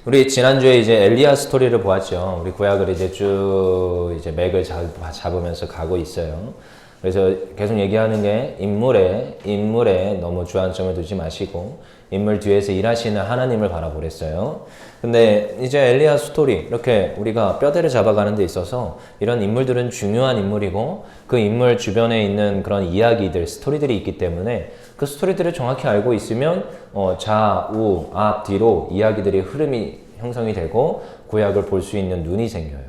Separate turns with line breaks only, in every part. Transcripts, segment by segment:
우리 지난주에 이제 엘리야 스토리를 보았죠. 우리 구약을 이제 쭉 이제 맥을 잡으면서 가고 있어요. 그래서 계속 얘기하는 게 인물에 너무 주안점을 두지 마시고 인물 뒤에서 일하시는 하나님을 바라보랬어요. 근데 이제 엘리야 스토리 이렇게 우리가 뼈대를 잡아가는 데 있어서 이런 인물들은 중요한 인물이고 그 인물 주변에 있는 그런 이야기들, 스토리들이 있기 때문에 그 스토리들을 정확히 알고 있으면 좌우, 앞, 뒤로 이야기들이 흐름이 형성이 되고 구약을 볼 수 있는 눈이 생겨요.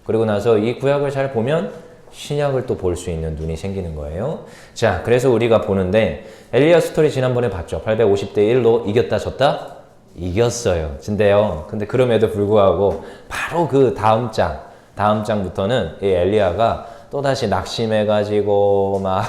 그리고 나서 이 구약을 잘 보면 신약을 또 볼 수 있는 눈이 생기는 거예요. 자, 그래서 우리가 보는데 엘리야 스토리 지난번에 봤죠. 850대 1로 이겼다 졌다? 이겼어요. 근데 그럼에도 불구하고 바로 그 다음 장부터는 이 엘리야가 또다시 낙심해가지고 막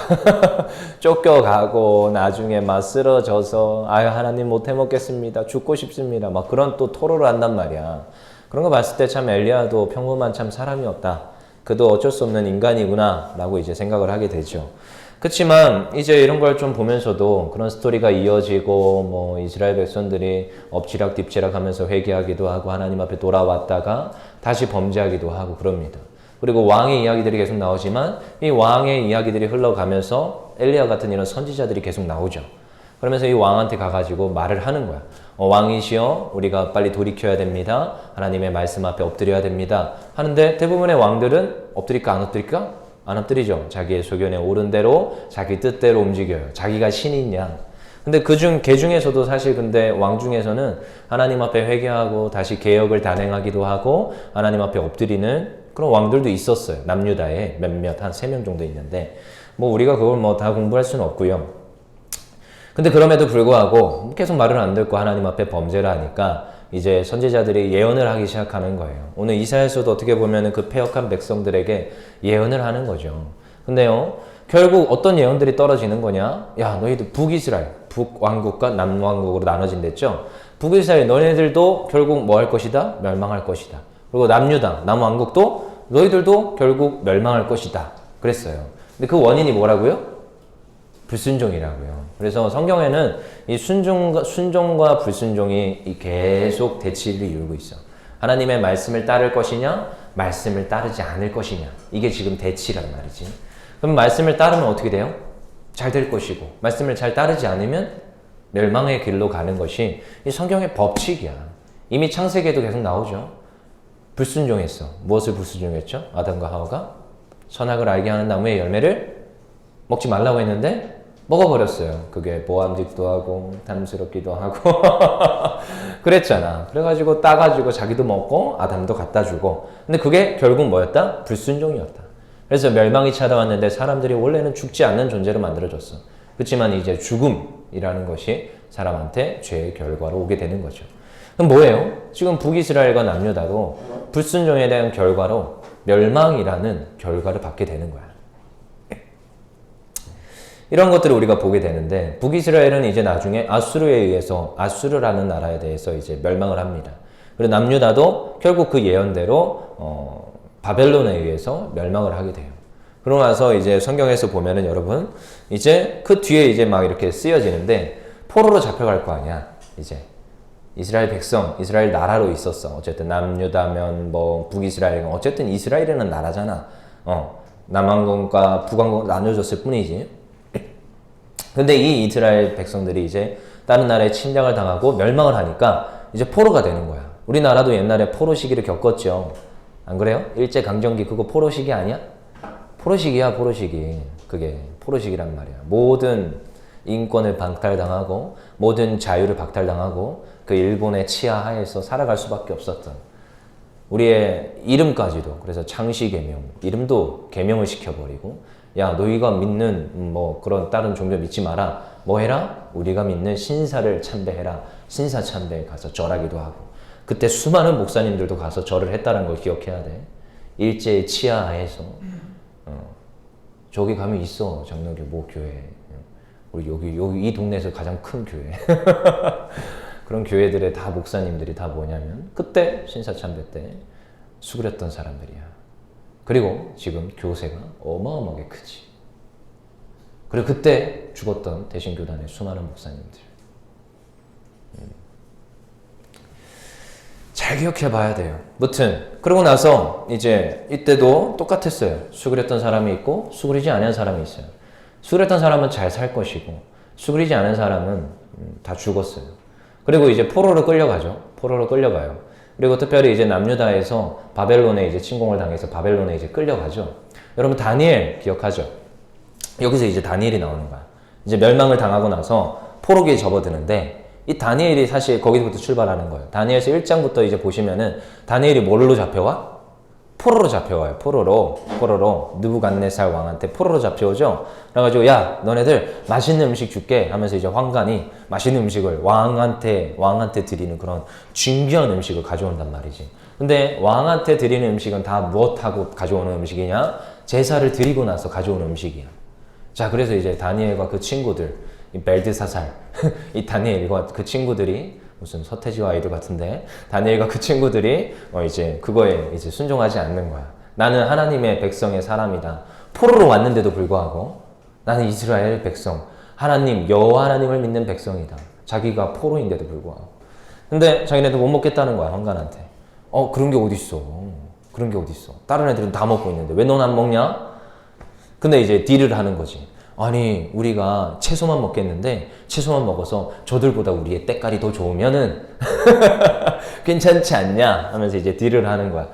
쫓겨가고 나중에 막 쓰러져서 아유 하나님 못 해먹겠습니다. 죽고 싶습니다. 막 그런 또 토로를 한단 말이야. 그런 거 봤을 때 참 엘리야도 평범한 참 사람이었다. 그도 어쩔 수 없는 인간이구나 라고 이제 생각을 하게 되죠. 그렇지만 이제 이런 걸 좀 보면서도 그런 스토리가 이어지고 뭐 이스라엘 백성들이 엎치락 뒤치락 하면서 회개하기도 하고 하나님 앞에 돌아왔다가 다시 범죄하기도 하고 그럽니다. 그리고 왕의 이야기들이 계속 나오지만 이 왕의 이야기들이 흘러가면서 엘리야 같은 이런 선지자들이 계속 나오죠. 그러면서 이 왕한테 가가지고 말을 하는 거야. 왕이시여 우리가 빨리 돌이켜야 됩니다. 하나님의 말씀 앞에 엎드려야 됩니다. 하는데 대부분의 왕들은 엎드릴까 안 엎드릴까? 안 엎드리죠. 자기의 소견에 옳은 대로 자기 뜻대로 움직여요. 자기가 신인 양. 근데 개 중에서도 사실 근데 왕 중에서는 하나님 앞에 회개하고 다시 개혁을 단행하기도 하고 하나님 앞에 엎드리는 그런 왕들도 있었어요. 남유다에 몇몇 한 3명 정도 있는데 뭐 우리가 그걸 뭐 다 공부할 수는 없고요. 근데 그럼에도 불구하고 계속 말을 안 듣고 하나님 앞에 범죄를 하니까 이제 선지자들이 예언을 하기 시작하는 거예요. 오늘 이사야서도 어떻게 보면 그 패역한 백성들에게 예언을 하는 거죠. 근데요, 결국 어떤 예언들이 떨어지는 거냐? 야, 너희들 북이스라엘, 북왕국과 남왕국으로 나눠진댔죠? 북이스라엘, 너희들도 결국 뭐 할 것이다? 멸망할 것이다. 그리고 남유다, 남왕국도 너희들도 결국 멸망할 것이다. 그랬어요. 근데 그 원인이 뭐라고요? 불순종이라고요. 그래서 성경에는 이 순종과 불순종이 계속 대치를 이루고 있어. 하나님의 말씀을 따를 것이냐, 말씀을 따르지 않을 것이냐. 이게 지금 대치란 말이지. 그럼 말씀을 따르면 어떻게 돼요? 잘 될 것이고, 말씀을 잘 따르지 않으면 멸망의 길로 가는 것이 이 성경의 법칙이야. 이미 창세기에도 계속 나오죠. 불순종했어. 무엇을 불순종했죠? 아담과 하와가 선악을 알게 하는 나무의 열매를 먹지 말라고 했는데 먹어버렸어요. 그게 모함짓도 하고 탐스럽기도 하고 그랬잖아. 그래가지고 따가지고 자기도 먹고 아담도 갖다 주고 근데 그게 결국 뭐였다? 불순종이었다. 그래서 멸망이 찾아왔는데 사람들이 원래는 죽지 않는 존재로 만들어졌어. 그렇지만 이제 죽음이라는 것이 사람한테 죄의 결과로 오게 되는 거죠. 그럼 뭐예요? 지금 북이스라엘과 남유다도 불순종에 대한 결과로 멸망이라는 결과를 받게 되는 거야. 이런 것들을 우리가 보게 되는데 북이스라엘은 이제 나중에 아수르에 의해서 아수르라는 나라에 대해서 이제 멸망을 합니다. 그리고 남유다도 결국 그 예언대로 바벨론에 의해서 멸망을 하게 돼요. 그러고 나서 이제 성경에서 보면은 여러분 이제 그 뒤에 이제 막 이렇게 쓰여지는데 포로로 잡혀갈 거 아니야. 이제 이스라엘 백성, 이스라엘 나라로 있었어. 어쨌든 남유다면 뭐 북이스라엘은 어쨌든 이스라엘이라는 나라잖아. 남왕국과 북왕국 나눠졌을 뿐이지. 근데 이 이스라엘 백성들이 이제 다른 나라에 침략을 당하고 멸망을 하니까 이제 포로가 되는 거야. 우리나라도 옛날에 포로 시기를 겪었죠. 안 그래요? 일제강점기 그거 포로 시기 아니야? 포로 시기야, 포로 시기. 그게 포로 시기란 말이야. 모든 인권을 박탈당하고 모든 자유를 박탈당하고 그 일본의 치하 하에서 살아갈 수밖에 없었던 우리의 이름까지도 그래서 창시개명 이름도 개명을 시켜버리고 야 너희가 믿는 뭐 그런 다른 종교 믿지 마라. 뭐 해라? 우리가 믿는 신사를 참배해라. 신사 참배에 가서 절하기도 하고 그때 수많은 목사님들도 가서 절을 했다는 걸 기억해야 돼. 일제의 치하하에서 저기 가면 있어. 장로교 모 교회. 우리 여기 이 동네에서 가장 큰 교회. 그런 교회들의 다 목사님들이 다 뭐냐면 그때 신사참배 때 수그렸던 사람들이야. 그리고 지금 교세가 어마어마하게 크지. 그리고 그때 죽었던 대신교단의 수많은 목사님들. 잘 기억해 봐야 돼요. 무튼 그러고 나서 이제 이때도 똑같았어요. 수그렸던 사람이 있고 수그리지 않은 사람이 있어요. 수그렸던 사람은 잘 살 것이고 수그리지 않은 사람은 다 죽었어요. 그리고 이제 포로로 끌려가죠. 포로로 끌려가요. 그리고 특별히 이제 남유다에서 바벨론에 이제 침공을 당해서 바벨론에 이제 끌려가죠. 여러분 다니엘 기억하죠? 여기서 이제 다니엘이 나오는 거야. 이제 멸망을 당하고 나서 포로기에 접어드는데 이 다니엘이 사실 거기서부터 출발하는 거예요. 다니엘서 1장부터 이제 보시면은 다니엘이 뭘로 잡혀와? 포로로 잡혀와요. 포로로 느부갓네살 왕한테 포로로 잡혀오죠. 그래가지고 야 너네들 맛있는 음식 줄게 하면서 이제 황관이 맛있는 음식을 왕한테 드리는 그런 중요한 음식을 가져온단 말이지. 근데 왕한테 드리는 음식은 다 무엇하고 가져오는 음식이냐? 제사를 드리고 나서 가져오는 음식이야. 자 그래서 이제 다니엘과 그 친구들 이 벨드사살 이 다니엘과 그 친구들이 무슨 서태지와 아이들 같은데 다니엘과 그 친구들이 이제 그거에 이제 순종하지 않는 거야. 나는 하나님의 백성의 사람이다. 포로로 왔는데도 불구하고 나는 이스라엘 백성 하나님 여호와 하나님을 믿는 백성이다. 자기가 포로인데도 불구하고. 근데 자기네도 못 먹겠다는 거야 황관한테. 그런 게 어딨어. 그런 게 어딨어. 다른 애들은 다 먹고 있는데 왜 넌 안 먹냐? 근데 이제 딜을 하는 거지. 아니 우리가 채소만 먹겠는데 채소만 먹어서 저들보다 우리의 때깔이 더 좋으면은 괜찮지 않냐 하면서 이제 딜을 하는 거야.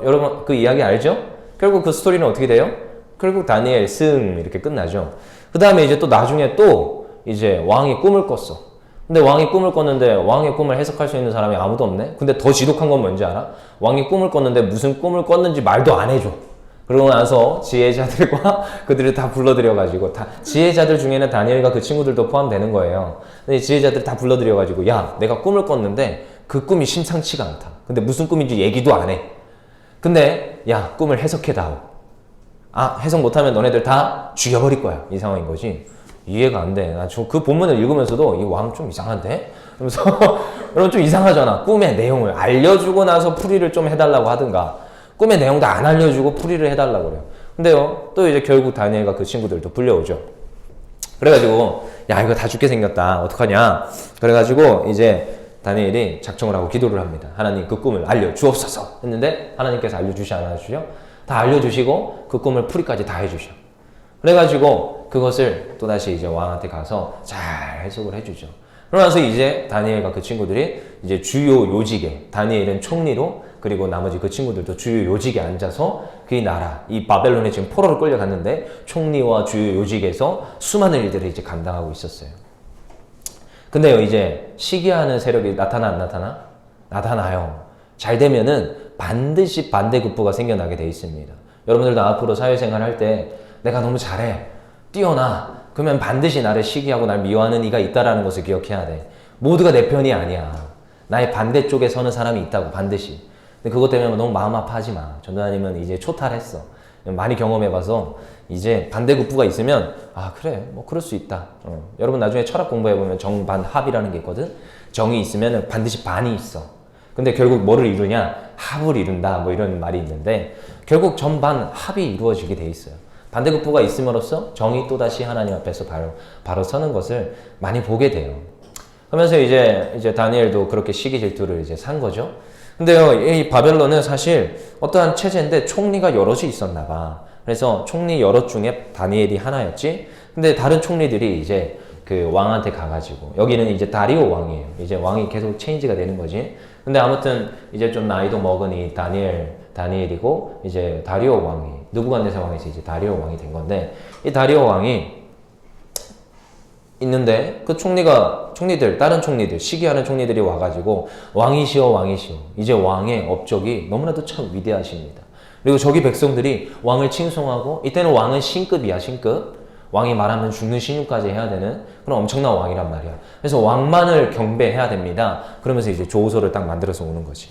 여러분 그 이야기 알죠? 결국 그 스토리는 어떻게 돼요? 결국 다니엘 승 이렇게 끝나죠. 그 다음에 이제 또 나중에 또 이제 왕이 꿈을 꿨어. 근데 왕이 꿈을 꿨는데 왕의 꿈을 해석할 수 있는 사람이 아무도 없네. 근데 더 지독한 건 뭔지 알아? 왕이 꿈을 꿨는데 무슨 꿈을 꿨는지 말도 안 해줘. 그러고 나서 지혜자들과 그들을 다 불러들여가지고 다 지혜자들 중에는 다니엘과 그 친구들도 포함되는 거예요. 근데 지혜자들 다 불러들여가지고 야 내가 꿈을 꿨는데 그 꿈이 심상치가 않다. 근데 무슨 꿈인지 얘기도 안 해. 근데 야 꿈을 해석해다오. 해석 못하면 너네들 다 죽여버릴 거야. 이 상황인 거지. 이해가 안 돼. 나 그 본문을 읽으면서도 이 왕 좀 이상한데? 그러면서 여러분 좀 이상하잖아. 꿈의 내용을 알려주고 나서 풀이를 좀 해달라고 하든가 꿈의 내용도 안 알려주고 풀이를 해달라고 그래요. 근데요, 또 이제 결국 다니엘과 그 친구들도 불려오죠. 그래가지고, 야, 이거 다 죽게 생겼다. 어떡하냐. 그래가지고, 이제 다니엘이 작정을 하고 기도를 합니다. 하나님 그 꿈을 알려주옵소서. 했는데, 하나님께서 알려주시 안 알려주셔? 다 알려주시고, 그 꿈을 풀이까지 다 해주셔. 그래가지고, 그것을 또다시 이제 왕한테 가서 잘 해석을 해주죠. 그러면서 이제 다니엘과 그 친구들이 이제 주요 요직에, 다니엘은 총리로 그리고 나머지 그 친구들도 주요 요직에 앉아서 그 나라, 이 바벨론에 지금 포로로 끌려갔는데 총리와 주요 요직에서 수많은 일들을 이제 감당하고 있었어요. 근데요, 이제 시기하는 세력이 나타나 안 나타나? 나타나요. 잘 되면은 반드시 반대급부가 생겨나게 돼 있습니다. 여러분들도 앞으로 사회생활 할 때 내가 너무 잘해, 뛰어나, 그러면 반드시 나를 시기하고 날 미워하는 이가 있다라는 것을 기억해야 돼. 모두가 내 편이 아니야. 나의 반대쪽에 서는 사람이 있다고 반드시. 근데 그것 때문에 너무 마음 아파하지 마. 전도사님은 이제 초탈했어. 많이 경험해봐서 이제 반대급부가 있으면 그래 뭐 그럴 수 있다. 여러분 나중에 철학 공부해보면 정반합이라는 게 있거든. 정이 있으면 반드시 반이 있어. 근데 결국 뭐를 이루냐? 합을 이룬다 뭐 이런 말이 있는데 결국 전반합이 이루어지게 돼 있어요. 반대급부가 있음으로써 정이 또다시 하나님 앞에서 바로 서는 것을 많이 보게 돼요. 그러면서 이제 다니엘도 그렇게 시기 질투를 이제 산 거죠. 근데요, 이 바벨론은 사실 어떠한 체제인데 총리가 여럿이 있었나 봐. 그래서 총리 여럿 중에 다니엘이 하나였지. 근데 다른 총리들이 이제 그 왕한테 가가지고 여기는 이제 다리오 왕이에요. 이제 왕이 계속 체인지가 되는 거지. 근데 아무튼 이제 좀 나이도 먹은 이 다니엘이고 이제 다리오 왕이 느부갓네살 왕에서 이제 다리오 왕이 된 건데 이 다리오 왕이 있는데 그 다른 총리들 시기하는 총리들이 와가지고 왕이시여 이제 왕의 업적이 너무나도 참 위대하십니다. 그리고 저기 백성들이 왕을 칭송하고 이때는 왕은 신급이야. 신급. 왕이 말하면 죽는 신유까지 해야 되는 그런 엄청난 왕이란 말이야. 그래서 왕만을 경배해야 됩니다. 그러면서 이제 조소를 딱 만들어서 오는 거지.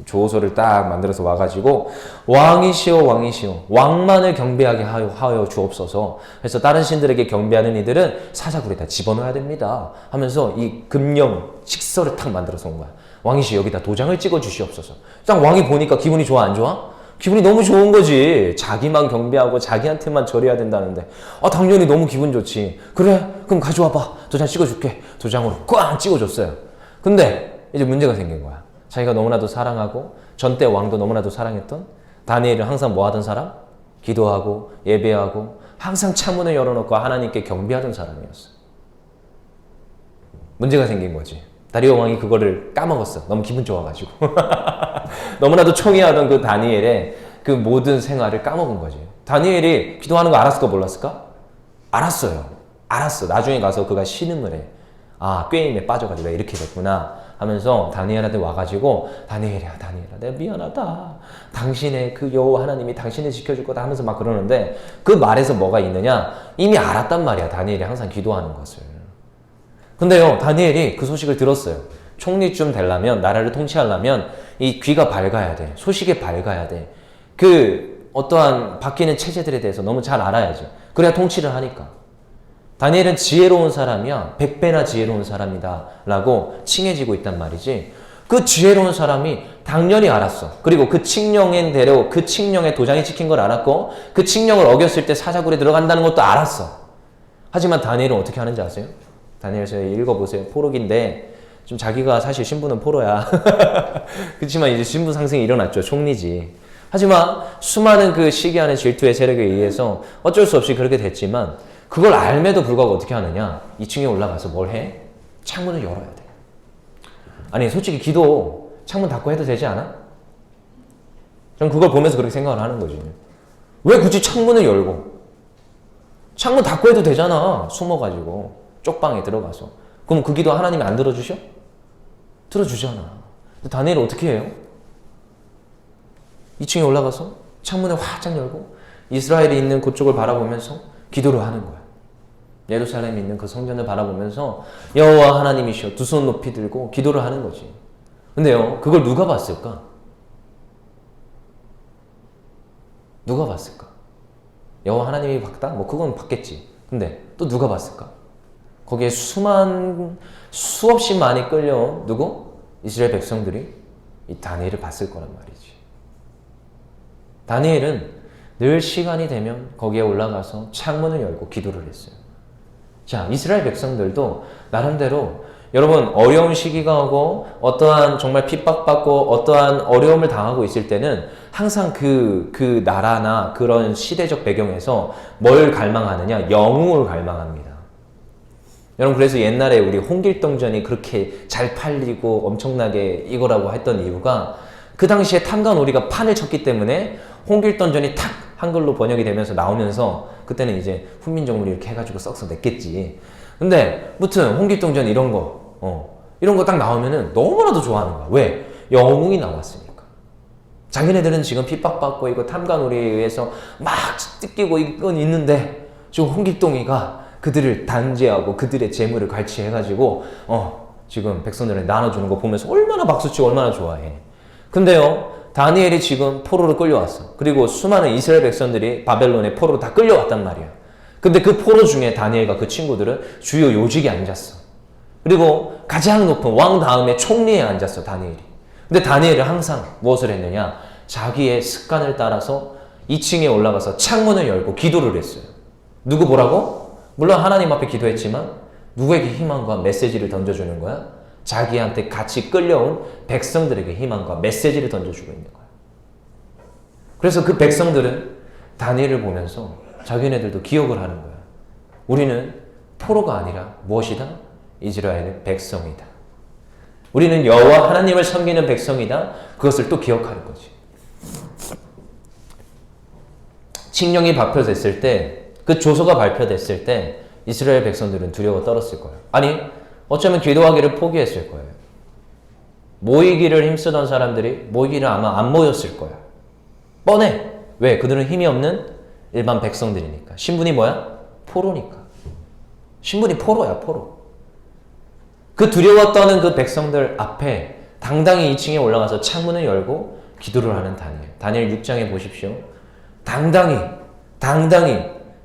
조소를 딱 만들어서 와가지고 왕이시여 왕만을 경배하게 하여 주옵소서. 그래서 다른 신들에게 경배하는 이들은 사자굴에 다 집어넣어야 됩니다 하면서 이 금령 식서를 탁 만들어서 온 거야. 왕이시여 여기다 도장을 찍어 주시옵소서. 딱 왕이 보니까 기분이 좋아 안 좋아? 기분이 너무 좋은 거지. 자기만 경배하고 자기한테만 절해야 된다는데 당연히 너무 기분 좋지. 그래 그럼 가져와봐. 도장 찍어줄게. 도장으로 꽝 찍어줬어요. 근데 이제 문제가 생긴 거야. 자기가 너무나도 사랑하고 전대 왕도 너무나도 사랑했던 다니엘은 항상 뭐 하던 사람? 기도하고 예배하고 항상 창문을 열어놓고 하나님께 경배하던 사람이었어. 문제가 생긴 거지. 다리오 왕이 그거를 까먹었어. 너무 기분 좋아가지고. 너무나도 총애하던 그 다니엘의 그 모든 생활을 까먹은 거지. 다니엘이 기도하는 거 알았을까 몰랐을까? 알았어요. 알았어. 나중에 가서 그가 신음을 해. 아, 꾀임에 빠져가지고 내가 이렇게 됐구나 하면서 다니엘한테 와가지고 다니엘아 내가 미안하다. 당신의 그 여호와 하나님이 당신을 지켜줄 거다 하면서 막 그러는데 그 말에서 뭐가 있느냐? 이미 알았단 말이야. 다니엘이 항상 기도하는 것을. 근데요, 다니엘이 그 소식을 들었어요. 총리쯤 되려면, 나라를 통치하려면 이 귀가 밝아야 돼. 소식이 밝아야 돼. 그 어떠한 바뀌는 체제들에 대해서 너무 잘 알아야지. 그래야 통치를 하니까. 다니엘은 지혜로운 사람이야. 100배나 지혜로운 사람이다 라고 칭해지고 있단 말이지. 그 지혜로운 사람이 당연히 알았어. 그리고 그 칙령인 대로 그 칙령에 도장이 찍힌 걸 알았고 그 칙령을 어겼을 때 사자굴에 들어간다는 것도 알았어. 하지만 다니엘은 어떻게 하는지 아세요? 다니엘서 읽어보세요. 포로기인데 좀 자기가 사실 신분은 포로야. 그렇지만 이제 신분 상승이 일어났죠. 총리지. 하지만 수많은 그 시기하는 질투의 세력에 의해서 어쩔 수 없이 그렇게 됐지만 그걸 알매도 불구하고 어떻게 하느냐? 2층에 올라가서 뭘 해? 창문을 열어야 돼. 아니 솔직히 기도 창문 닫고 해도 되지 않아? 전 그걸 보면서 그렇게 생각을 하는 거지. 왜 굳이 창문을 열고? 창문 닫고 해도 되잖아. 숨어가지고 쪽방에 들어가서. 그럼 그 기도 하나님이 안 들어주셔? 들어주잖아. 근데 다니엘은 어떻게 해요? 2층에 올라가서 창문을 활짝 열고 이스라엘이 있는 그쪽을 바라보면서 기도를 하는 거야. 예루살렘에 있는 그 성전을 바라보면서 여호와 하나님이시여 두 손 높이 들고 기도를 하는 거지. 근데요, 그걸 누가 봤을까? 누가 봤을까? 여호와 하나님이 봤다? 뭐 그건 봤겠지. 근데 또 누가 봤을까? 거기에 수없이 많이 끌려온 누구? 이스라엘 백성들이 이 다니엘을 봤을 거란 말이지. 다니엘은 늘 시간이 되면 거기에 올라가서 창문을 열고 기도를 했어요. 자, 이스라엘 백성들도 나름대로 여러분 어려운 시기가 오고 어떠한 정말 핍박받고 어떠한 어려움을 당하고 있을 때는 항상 그 나라나 그런 시대적 배경에서 뭘 갈망하느냐? 영웅을 갈망합니다. 여러분 그래서 옛날에 우리 홍길동전이 그렇게 잘 팔리고 엄청나게 이거라고 했던 이유가 그 당시에 탐관오리가 판을 쳤기 때문에 홍길동전이 탁 한글로 번역이 되면서 나오면서 그때는 이제 훈민정음을 이렇게 해가지고 썩서 냈겠지. 근데 무튼 홍길동전 이런 거 딱 나오면은 너무나도 좋아하는 거야. 왜? 영웅이 나왔으니까. 자기네들은 지금 핍박받고 이거 탐관오리에 의해서 막 뜯기고 이건 있는데 지금 홍길동이가 그들을 단죄하고 그들의 재물을 갈취해가지고 지금 백성들을 나눠주는 거 보면서 얼마나 박수치고 얼마나 좋아해. 근데요, 다니엘이 지금 포로로 끌려왔어. 그리고 수많은 이스라엘 백성들이 바벨론의 포로로 다 끌려왔단 말이야. 근데 그 포로 중에 다니엘과 그 친구들은 주요 요직에 앉았어. 그리고 가장 높은 왕 다음에 총리에 앉았어, 다니엘이. 근데 다니엘은 항상 무엇을 했느냐? 자기의 습관을 따라서 2층에 올라가서 창문을 열고 기도를 했어요. 누구 보라고? 물론 하나님 앞에 기도했지만 누구에게 희망과 메시지를 던져주는 거야? 자기한테 같이 끌려온 백성들에게 희망과 메시지를 던져주고 있는 거야. 그래서 그 백성들은 다니엘을 보면서 자기네들도 기억을 하는 거야. 우리는 포로가 아니라 무엇이다? 이스라엘의 백성이다. 우리는 여호와 하나님을 섬기는 백성이다. 그것을 또 기억하는 거지. 칙령이 발표됐을 때, 그 조서가 발표됐을 때 이스라엘 백성들은 두려워 떨었을 거예요. 아니, 어쩌면 기도하기를 포기했을 거예요. 모이기를 힘쓰던 사람들이 모이기를 아마 안 모였을 거야. 뻔해. 왜? 그들은 힘이 없는 일반 백성들이니까. 신분이 뭐야? 포로니까. 신분이 포로야, 포로. 그 두려워 떠는 그 백성들 앞에 당당히 2층에 올라가서 창문을 열고 기도를 하는 다니엘. 다니엘 6장에 보십시오. 당당히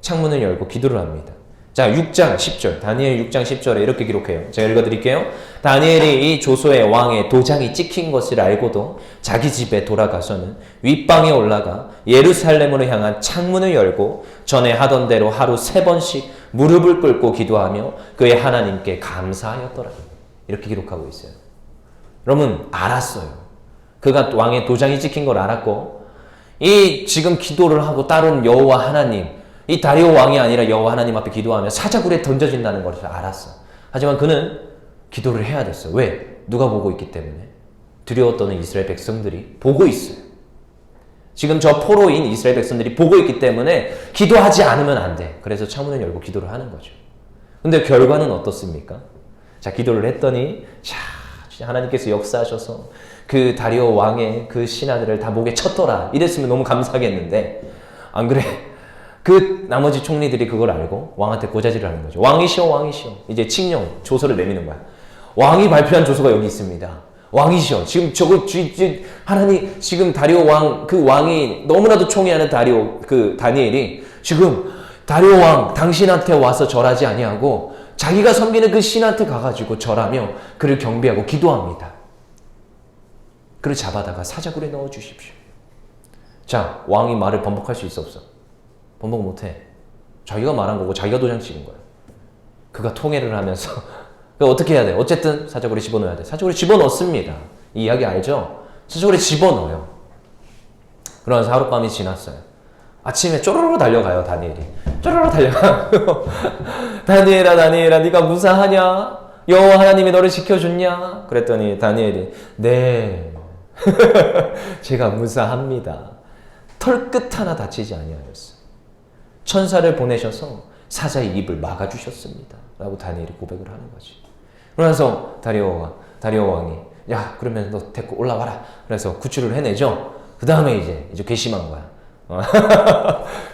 창문을 열고 기도를 합니다. 자, 6장 10절. 다니엘 6장 10절에 이렇게 기록해요. 제가 읽어드릴게요. 다니엘이 이 조소의 왕의 도장이 찍힌 것을 알고도 자기 집에 돌아가서는 윗방에 올라가 예루살렘으로 향한 창문을 열고 전에 하던 대로 하루 3번씩 무릎을 꿇고 기도하며 그의 하나님께 감사하였더라. 이렇게 기록하고 있어요. 여러분 알았어요. 그가 왕의 도장이 찍힌 걸 알았고 이 지금 기도를 하고 따른 여호와 하나님, 이 다리오 왕이 아니라 여호와 하나님 앞에 기도하면 사자굴에 던져진다는 것을 알았어. 하지만 그는 기도를 해야 됐어. 왜? 누가 보고 있기 때문에. 두려워 떠는 이스라엘 백성들이 보고 있어요. 지금 저 포로인 이스라엘 백성들이 보고 있기 때문에 기도하지 않으면 안 돼. 그래서 창문을 열고 기도를 하는 거죠. 근데 결과는 어떻습니까? 자, 기도를 했더니 자, 하나님께서 역사하셔서 그 다리오 왕의 그 신하들을 다 목에 쳤더라. 이랬으면 너무 감사하겠는데 안 그래? 그 나머지 총리들이 그걸 알고 왕한테 고자질을 하는 거죠. 왕이시여 왕이시여. 이제 칙령 조서를 내미는 거야. 왕이 발표한 조서가 여기 있습니다. 왕이시여. 지금 저거 하나님 지금 다리오 왕 그 왕이 너무나도 총애하는 다리오 그 다니엘이 지금 다리오 왕 당신한테 와서 절하지 아니하고 자기가 섬기는 그 신한테 가가지고 절하며 그를 경배하고 기도합니다. 그를 잡아다가 사자굴에 넣어 주십시오. 자, 왕이 말을 번복할 수 있어 없어? 번복 못해. 자기가 말한 거고 자기가 도장 찍은 거야. 그가 통해를 하면서 어떻게 해야 돼? 어쨌든 사자굴에 집어넣어야 돼. 사자굴에 집어넣습니다. 이 이야기 알죠? 사자굴에 집어넣어요. 그러면서 하룻밤이 지났어요. 아침에 쪼르르 달려가요. 다니엘이. 쪼르르 달려가요. 다니엘아 다니엘아 네가 무사하냐? 여호와 하나님이 너를 지켜줬냐? 그랬더니 다니엘이 네 제가 무사합니다. 털끝 하나 다치지 아니하였어. 천사를 보내셔서 사자의 입을 막아주셨습니다. 라고 다니엘이 고백을 하는 거지. 그러면서 다리오 왕이 야 그러면 너 데리고 올라와라. 그래서 구출을 해내죠. 그 다음에 이제 괘씸한 거야.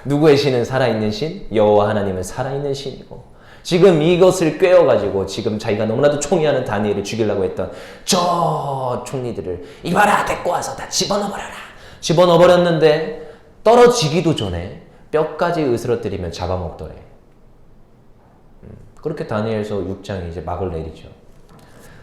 누구의 신은 살아있는 신? 여호와 하나님은 살아있는 신이고 지금 이것을 꿰어가지고 지금 자기가 너무나도 총애하는 다니엘을 죽이려고 했던 저 총리들을 이봐라 데리고 와서 다 집어넣어버려라. 집어넣어버렸는데 떨어지기도 전에 뼈까지 으스러뜨리면 잡아먹더래. 그렇게 다니엘서 6장이 이제 막을 내리죠.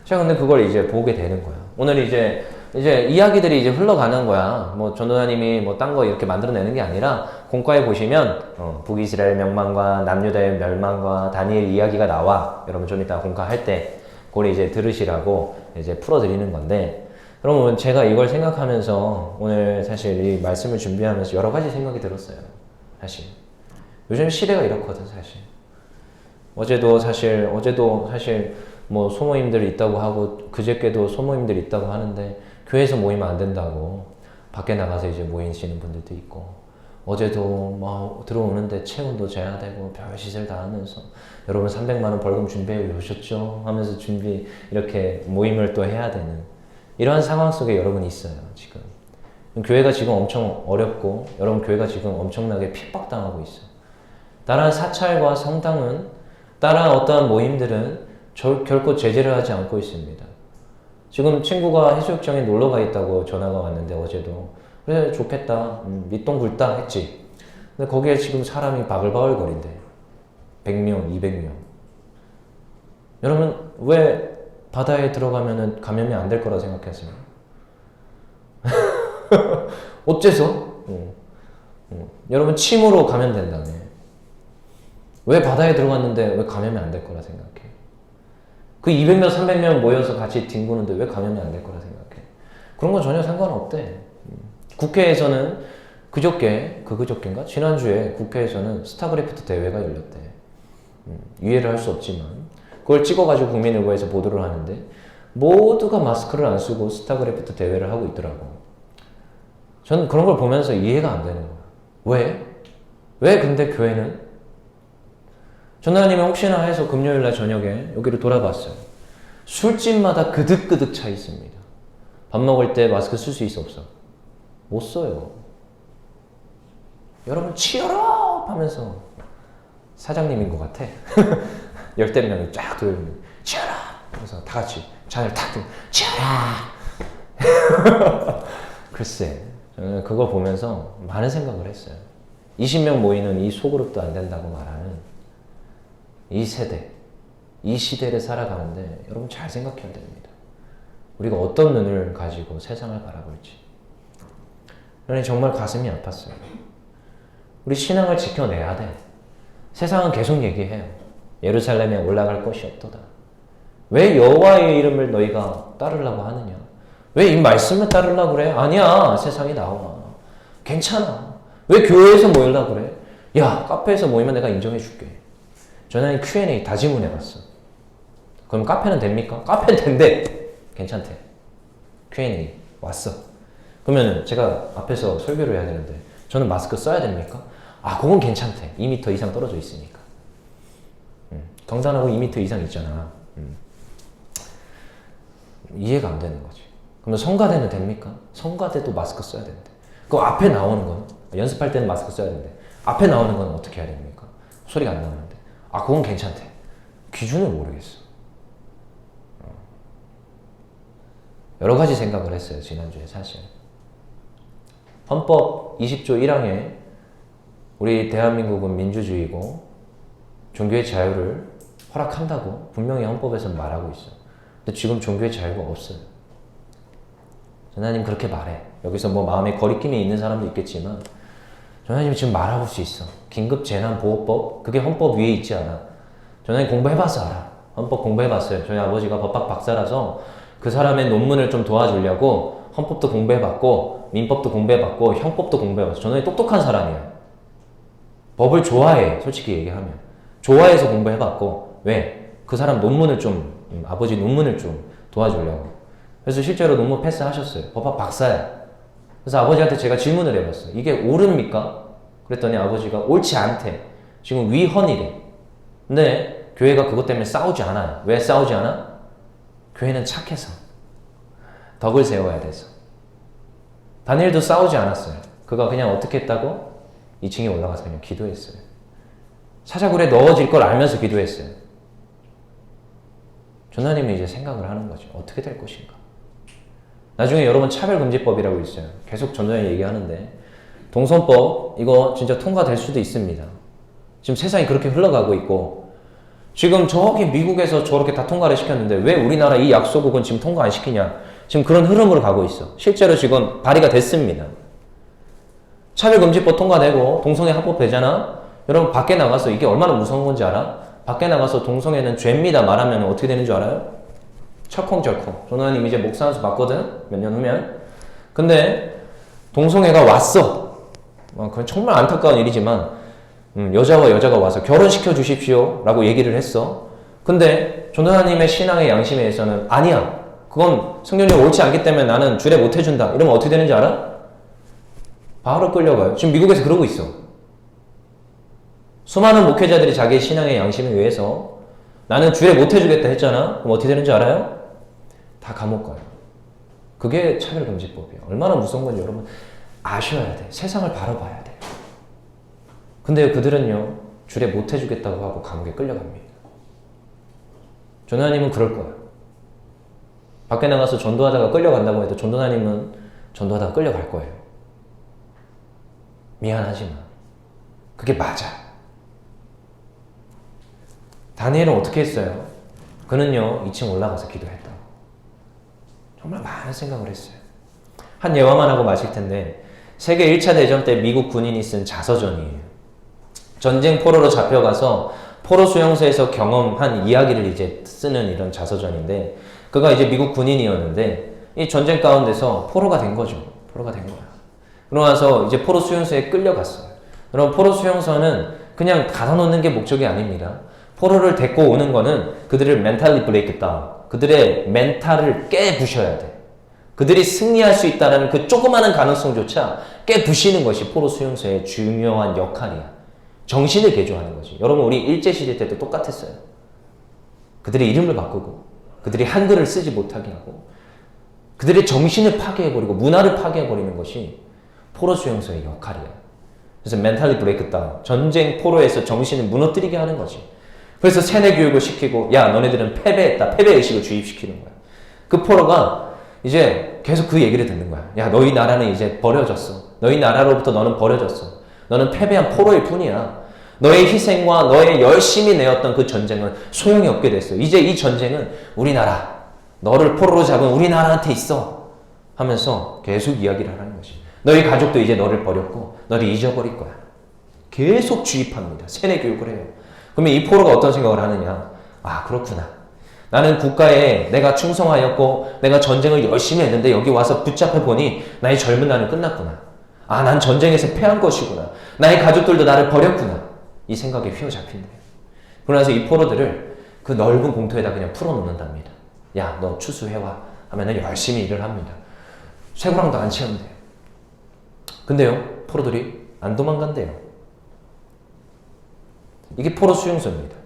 자, 근데 그걸 이제 보게 되는 거야. 오늘 이제 이야기들이 이제 흘러가는 거야. 뭐 전도사님이 뭐 딴 거 이렇게 만들어내는 게 아니라 공과에 보시면 북이스라엘 멸망과 남유다의 멸망과 다니엘 이야기가 나와. 여러분 좀 이따 공과할 때 그걸 이제 들으시라고 이제 풀어드리는 건데, 여러분 제가 이걸 생각하면서 오늘 사실 이 말씀을 준비하면서 여러 가지 생각이 들었어요. 사실 요즘 시대가 이렇거든. 사실 어제도 사실 뭐 소모임들이 있다고 하고 그저께도 소모임들이 있다고 하는데 교회에서 모이면 안 된다고 밖에 나가서 이제 모이시는 분들도 있고, 어제도 막 들어오는데 체온도 재야 되고 별 짓을 다 하면서 여러분 300만 원 벌금 준비해 오셨죠? 하면서 이렇게 모임을 또 해야 되는 이러한 상황 속에 여러분이 있어요. 지금 교회가 지금 엄청 어렵고 여러분 교회가 지금 엄청나게 핍박당하고 있어요. 다른 사찰과 성당은 다른 어떠한 모임들은 결코 제재를 하지 않고 있습니다. 지금 친구가 해수욕장에 놀러가 있다고 전화가 왔는데 어제도 그래 좋겠다 밑동 굵다 했지. 근데 거기에 지금 사람이 바글바글 거린대. 100명 200명. 여러분 왜 바다에 들어가면은 감염이 안 될 거라 생각하세요? 어째서? 여러분 침으로 감염된다며. 왜 바다에 들어갔는데 왜 감염이 안 될 거라 생각해? 그 200명, 300명 모여서 같이 뒹구는데 왜 감염이 안 될 거라 생각해? 그런 건 전혀 상관없대. 국회에서는 그저께인가? 지난주에 국회에서는 스타크래프트 대회가 열렸대. 이해를 할 수 없지만 그걸 찍어가지고 국민일보에서 보도를 하는데 모두가 마스크를 안 쓰고 스타크래프트 대회를 하고 있더라고. 저는 그런 걸 보면서 이해가 안 되는 거야. 왜? 왜 근데 교회는? 전도사님이 혹시나 해서 금요일날 저녁에 여기를 돌아봤어요. 술집마다 그득그득 차 있습니다. 밥 먹을 때 마스크 쓸 수 있어 없어? 못 써요. 여러분 치열업 하면서 사장님인 것 같아. 열댓 명이 쫙 들어있는 치열업 하면서 다 같이 잔을 탁 들고 치열업. 글쎄 저는 그걸 보면서 많은 생각을 했어요. 20명 모이는 이 소그룹도 안 된다고 말하는 이 세대, 이 시대를 살아가는데 여러분 잘 생각해야 됩니다. 우리가 어떤 눈을 가지고 세상을 바라볼지. 저는 정말 가슴이 아팠어요. 우리 신앙을 지켜내야 돼. 세상은 계속 얘기해요. 예루살렘에 올라갈 것이 없도다. 왜 여호와의 이름을 너희가 따르려고 하느냐? 왜 이 말씀을 따르려고 그래? 아니야, 세상이 나와. 괜찮아. 왜 교회에서 모이려고 그래? 야, 카페에서 모이면 내가 인정해 줄게. 저는 Q&A 다 질문해봤어. 그럼 카페는 됩니까? 카페는 된대. 괜찮대. Q&A 왔어. 그러면 제가 앞에서 설교를 해야 되는데 저는 마스크 써야 됩니까? 아, 그건 괜찮대. 2m 이상 떨어져 있으니까. 경단하고 2m 이상 있잖아. 이해가 안 되는 거지. 그러면 성가대는 됩니까? 성가대도 마스크 써야 되는데. 그럼 앞에 나오는 건 연습할 때는 마스크 써야 되는데 앞에 나오는 건 어떻게 해야 됩니까? 소리가 안 나오는데. 아, 그건 괜찮대. 기준을 모르겠어. 여러 가지 생각을 했어요, 지난주에 사실. 헌법 20조 1항에 우리 대한민국은 민주주의고 종교의 자유를 허락한다고 분명히 헌법에서 말하고 있어. 근데 지금 종교의 자유가 없어요. 전하님 그렇게 말해. 여기서 뭐 마음에 거리낌이 있는 사람도 있겠지만 전하님 지금 말하고 수 있어. 긴급재난보호법 그게 헌법 위에 있지 않아. 전하님 공부해봐서 알아. 헌법 공부해봤어요. 저희 아버지가 법학 박사라서 그 사람의 논문을 좀 도와주려고 헌법도 공부해봤고 민법도 공부해봤고 형법도 공부해봤어. 전하님 똑똑한 사람이야. 법을 좋아해. 솔직히 얘기하면. 좋아해서 공부해봤고 왜? 그 사람 논문을 좀 아버지 논문을 좀 도와주려고. 그래서 실제로 논문 패스하셨어요. 법학 박사야. 그래서 아버지한테 제가 질문을 해봤어요. 이게 옳습니까? 그랬더니 아버지가 옳지 않대. 지금 위헌이래. 근데 교회가 그것 때문에 싸우지 않아요. 왜 싸우지 않아? 교회는 착해서. 덕을 세워야 돼서. 다니엘도 싸우지 않았어요. 그가 그냥 어떻게 했다고? 2층에 올라가서 그냥 기도했어요. 사자굴에 넣어질 걸 알면서 기도했어요. 전하님이 이제 생각을 하는 거죠. 어떻게 될 것인가? 나중에 여러분 차별금지법이라고 있어요. 계속 전전에 얘기하는데 동성법 이거 진짜 통과될 수도 있습니다. 지금 세상이 그렇게 흘러가고 있고 지금 저기 미국에서 저렇게 다 통과를 시켰는데 왜 우리나라 이 약소국은 지금 통과 안 시키냐? 지금 그런 흐름으로 가고 있어. 실제로 지금 발의가 됐습니다. 차별금지법 통과되고 동성애 합법되잖아? 여러분 밖에 나가서 이게 얼마나 무서운 건지 알아? 밖에 나가서 동성애는 죄입니다 말하면 어떻게 되는 줄 알아요? 철컹철컹. 전하님 이제 목사 한 수 받거든? 몇 년 후면. 근데 동성애가 왔어. 그건 정말 안타까운 일이지만 여자와 여자가 와서 결혼시켜 주십시오 라고 얘기를 했어. 근데 전하님의 신앙의 양심에 의해서는 아니야. 그건 성경이 옳지 않기 때문에 나는 주례 못 해준다. 이러면 어떻게 되는지 알아? 바로 끌려가요. 지금 미국에서 그러고 있어. 수많은 목회자들이 자기의 신앙의 양심에 의해서 나는 주례 못 해주겠다 했잖아. 그럼 어떻게 되는지 알아요? 다 감옥 가요. 그게 차별금지법이에요. 얼마나 무서운 건지 여러분 아셔야 돼. 세상을 바라봐야 돼. 근데 그들은요 주례 못 해주겠다고 하고 감옥에 끌려갑니다. 전도사님은 그럴 거예요. 밖에 나가서 전도하다가 끌려간다고 해도 전도사님은 전도하다가 끌려갈 거예요. 미안하지만 그게 맞아. 다니엘은 어떻게 했어요? 그는요 2층 올라가서 기도했다고. 정말 많은 생각을 했어요. 한 예화만 하고 마실 텐데 세계 1차 대전 때 미국 군인이 쓴 자서전이에요. 전쟁 포로로 잡혀가서 포로 수용소에서 경험한 이야기를 이제 쓰는 이런 자서전인데 그가 이제 미국 군인이었는데 이 전쟁 가운데서 포로가 된 거죠. 포로가 된 거야. 그러고 나서 이제 포로 수용소에 끌려갔어요. 그럼 포로 수용소는 그냥 가둬놓는 게 목적이 아닙니다. 포로를 데리고 오는 거는 그들을 멘탈리 브레이크 다운, 그들의 멘탈을 깨부셔야 돼. 그들이 승리할 수 있다는 그 조그마한 가능성조차 깨부시는 것이 포로 수용소의 중요한 역할이야. 정신을 개조하는 거지. 여러분 우리 일제시대 때도 똑같았어요. 그들의 이름을 바꾸고 그들이 한글을 쓰지 못하게 하고 그들의 정신을 파괴해버리고 문화를 파괴해버리는 것이 포로 수용소의 역할이야. 그래서 멘탈리 브레이크 다운, 전쟁 포로에서 정신을 무너뜨리게 하는 거지. 그래서 세뇌 교육을 시키고 야 너네들은 패배했다. 패배의식을 주입시키는 거야. 그 포로가 이제 계속 그 얘기를 듣는 거야. 야 너희 나라는 이제 버려졌어. 너희 나라로부터 너는 버려졌어. 너는 패배한 포로일 뿐이야. 너의 희생과 너의 열심히 내었던 그 전쟁은 소용이 없게 됐어. 이제 이 전쟁은 우리나라, 너를 포로로 잡은 우리나라한테 있어 하면서 계속 이야기를 하는 거지. 너희 가족도 이제 너를 버렸고 너를 잊어버릴 거야. 계속 주입합니다. 세뇌 교육을 해요. 그러면 이 포로가 어떤 생각을 하느냐. 아 그렇구나. 나는 국가에 내가 충성하였고 내가 전쟁을 열심히 했는데 여기 와서 붙잡혀 보니 나의 젊은 날은 끝났구나. 아, 난 전쟁에서 패한 것이구나. 나의 가족들도 나를 버렸구나. 이 생각에 휘어잡힌대요. 그러면서 이 포로들을 그 넓은 공터에다 그냥 풀어놓는답니다. 야, 너 추수해와 하면은 열심히 일을 합니다. 쇠고랑도 안 채운대요. 근데요, 포로들이 안 도망간대요. 이게 포로 수용소입니다.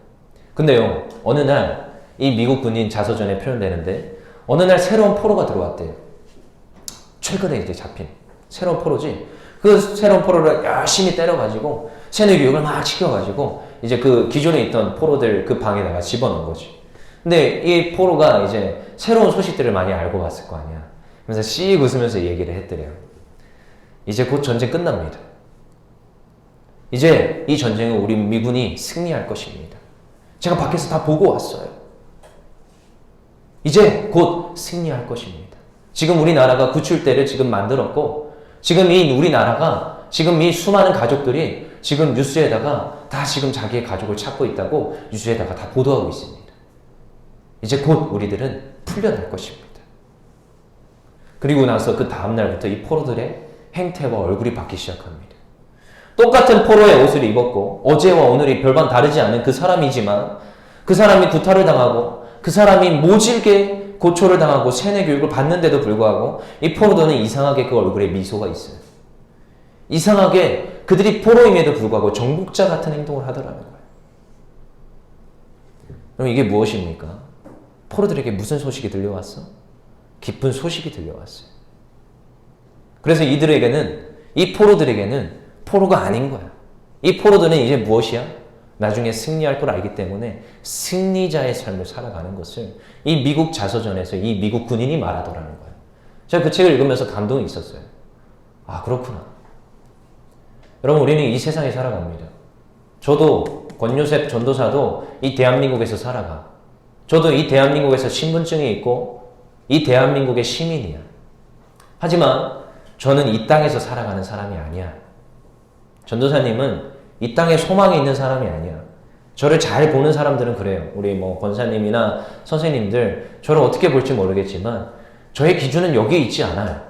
근데요, 어느 날 이 미국 군인 자서전에 표현되는데 어느 날 새로운 포로가 들어왔대요. 최근에 이제 잡힌 새로운 포로지. 그 새로운 포로를 열심히 때려가지고 세뇌 교육을 막 시켜가지고 이제 그 기존에 있던 포로들 그 방에다가 집어넣은 거지. 근데 이 포로가 이제 새로운 소식들을 많이 알고 왔을 거 아니야. 그래서 씩 웃으면서 얘기를 했더래요. 이제 곧 전쟁 끝납니다. 이제 이 전쟁은 우리 미군이 승리할 것입니다. 제가 밖에서 다 보고 왔어요. 이제 곧 승리할 것입니다. 지금 우리나라가 구출대를 지금 만들었고, 지금 이 우리나라가, 지금 이 수많은 가족들이 지금 뉴스에다가 다 지금 자기의 가족을 찾고 있다고 뉴스에다가 다 보도하고 있습니다. 이제 곧 우리들은 풀려날 것입니다. 그리고 나서 그 다음날부터 이 포로들의 행태와 얼굴이 바뀌기 시작합니다. 똑같은 포로의 옷을 입었고 어제와 오늘이 별반 다르지 않은 그 사람이지만 그 사람이 구타를 당하고 그 사람이 모질게 고초를 당하고 세뇌 교육을 받는데도 불구하고 이 포로들은 이상하게 그 얼굴에 미소가 있어요. 이상하게 그들이 포로임에도 불구하고 정복자 같은 행동을 하더라는 거예요. 그럼 이게 무엇입니까? 포로들에게 무슨 소식이 들려왔어? 기쁜 소식이 들려왔어요. 그래서 이들에게는, 이 포로들에게는 포로가 아닌 거야. 이 포로들은 이제 무엇이야? 나중에 승리할 걸 알기 때문에 승리자의 삶을 살아가는 것을 이 미국 자서전에서 이 미국 군인이 말하더라는 거예요. 제가 그 책을 읽으면서 감동이 있었어요. 아, 그렇구나. 여러분, 우리는 이 세상에 살아갑니다. 저도 권요셉 전도사도 이 대한민국에서 살아가. 저도 이 대한민국에서 신분증이 있고 이 대한민국의 시민이야. 하지만 저는 이 땅에서 살아가는 사람이 아니야. 전도사님은 이 땅에 소망이 있는 사람이 아니야. 저를 잘 보는 사람들은 그래요. 우리 뭐 권사님이나 선생님들 저를 어떻게 볼지 모르겠지만 저의 기준은 여기에 있지 않아요.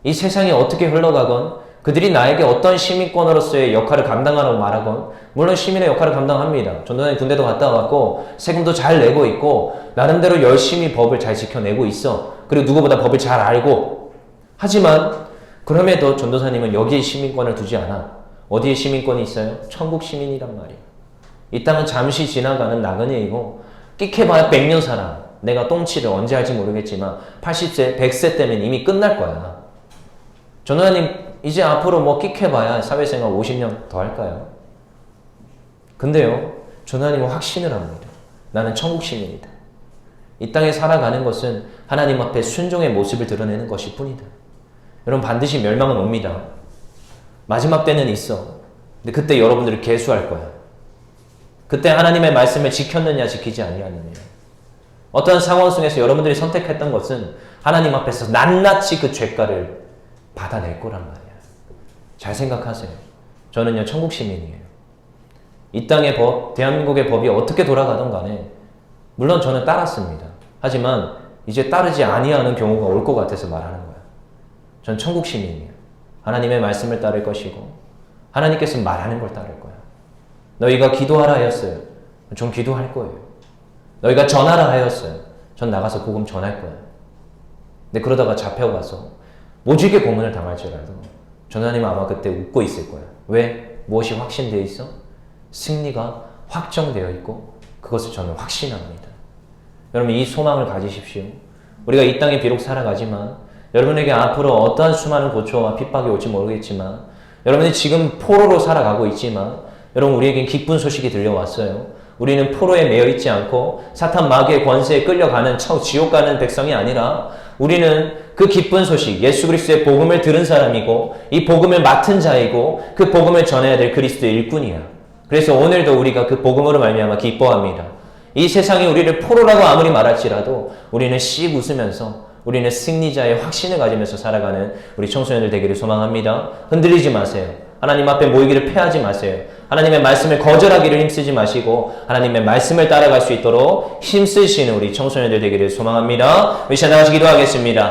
이 세상이 어떻게 흘러가건 그들이 나에게 어떤 시민권으로서의 역할을 감당하라고 말하건 물론 시민의 역할을 감당합니다. 전도사님 군대도 갔다 왔고 세금도 잘 내고 있고 나름대로 열심히 법을 잘 지켜내고 있어. 그리고 누구보다 법을 잘 알고 하지만 그럼에도 전도사님은 여기에 시민권을 두지 않아. 어디에 시민권이 있어요? 천국 시민이란 말이에요. 이 땅은 잠시 지나가는 나그네이고 끽해봐야 100년 살아. 내가 똥치를 언제 할지 모르겠지만 80세, 100세 때면 이미 끝날 거야. 전도사님 이제 앞으로 뭐 끽해봐야 사회생활 50년 더 할까요? 근데요, 전도사님은 확신을 합니다. 나는 천국 시민이다. 이 땅에 살아가는 것은 하나님 앞에 순종의 모습을 드러내는 것일 뿐이다. 여러분 반드시 멸망은 옵니다. 마지막 때는 있어. 근데 그때 여러분들이 계수할 거야. 그때 하나님의 말씀을 지켰느냐 지키지 아니하느냐. 어떤 상황 속에서 여러분들이 선택했던 것은 하나님 앞에서 낱낱이 그 죄가를 받아낼 거란 말이야. 잘 생각하세요. 저는요 천국 시민이에요. 이 땅의 법, 대한민국의 법이 어떻게 돌아가던 간에 물론 저는 따랐습니다. 하지만 이제 따르지 아니하는 경우가 올 것 같아서 말하는 거야. 전 천국 시민이에요. 하나님의 말씀을 따를 것이고 하나님께서 말하는 걸 따를 거야. 너희가 기도하라 하였어요. 전 기도할 거예요. 너희가 전하라 하였어요. 전 나가서 복음 전할 거야. 근데 그러다가 잡혀가서 모질게 고문을 당할지라도 전하님은 아마 그때 웃고 있을 거야. 왜? 무엇이 확신되어 있어? 승리가 확정되어 있고 그것을 저는 확신합니다. 여러분 이 소망을 가지십시오. 우리가 이 땅에 비록 살아가지만 여러분에게 앞으로 어떠한 수많은 고초와 핍박이 올지 모르겠지만 여러분이 지금 포로로 살아가고 있지만 여러분 우리에겐 기쁜 소식이 들려왔어요. 우리는 포로에 매여 있지 않고 사탄 마귀의 권세에 끌려가는 지옥 가는 백성이 아니라 우리는 그 기쁜 소식 예수 그리스도의 복음을 들은 사람이고 이 복음을 맡은 자이고 그 복음을 전해야 될 그리스도의 일꾼이야. 그래서 오늘도 우리가 그 복음으로 말미암아 기뻐합니다. 이 세상이 우리를 포로라고 아무리 말할지라도 우리는 씩 웃으면서 우리는 승리자의 확신을 가지면서 살아가는 우리 청소년들 되기를 소망합니다. 흔들리지 마세요. 하나님 앞에 모이기를 패하지 마세요. 하나님의 말씀을 거절하기를 힘쓰지 마시고 하나님의 말씀을 따라갈 수 있도록 힘쓰시는 우리 청소년들 되기를 소망합니다. 우리 시간 나가시 기도하겠습니다.